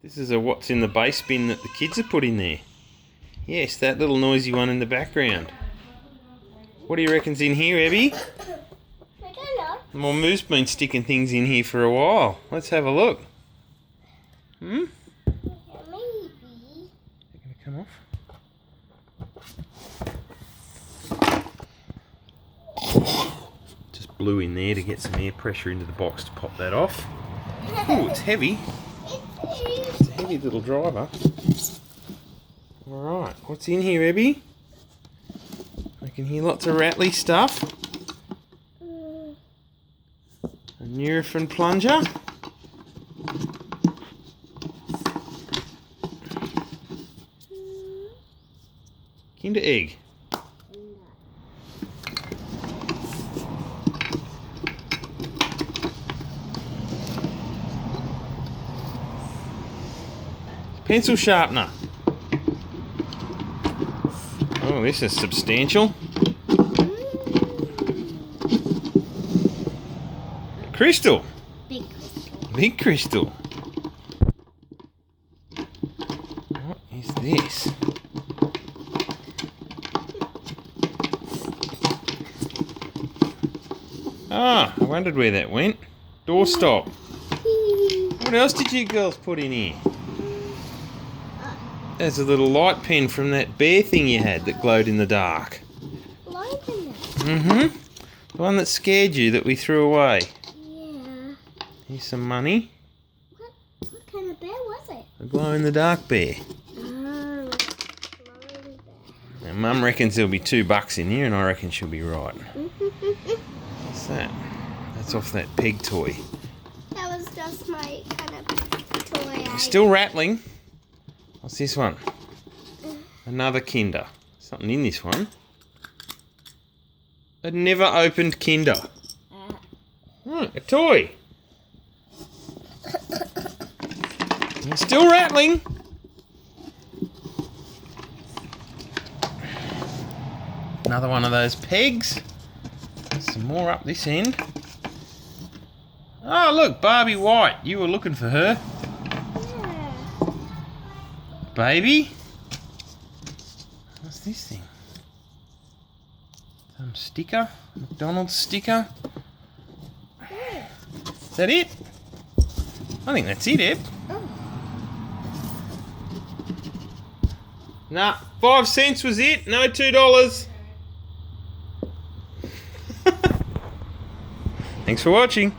This is a what's in the base bin that the kids have put in there. Yes, that little noisy one in the background. What do you reckon's in here, Abby? I don't know. Well, Moo's been sticking things in here for a while. Let's have a look. Maybe. They're going to come off. Just blew in there to get some air pressure into the box to pop that off. Oh, it's heavy. It's a heavy little driver. Alright, what's in here, Abby? I can hear lots of rattly stuff. A Nurofen plunger. Kinder egg. Pencil sharpener. Oh, this is substantial. Crystal. Big crystal. Big crystal. What is this? Ah, I wondered where that went. Doorstop. What else did you girls put in here? There's a little light pen from that bear thing you had that glowed in the dark. Light in there. Mm-hmm. The one that scared you that we threw away. Yeah. Here's some money. What kind of bear was it? A glow-in-the-dark bear. Oh, Now, Mum reckons there'll be $2 in here, and I reckon she'll be right. What's that? That's off that peg toy. That was just my kind of toy. Still rattling. What's this one? Another Kinder. Something in this one. A never opened Kinder. A toy. It's still rattling. Another one of those pegs. Some more up this end. Oh, look, Barbie White. You were looking for her. Yeah. Baby. What's this thing? Some sticker? McDonald's sticker? Is that it? I think that's it, Eb. Oh. Nah, 5 cents was it, no $2. Thanks for watching.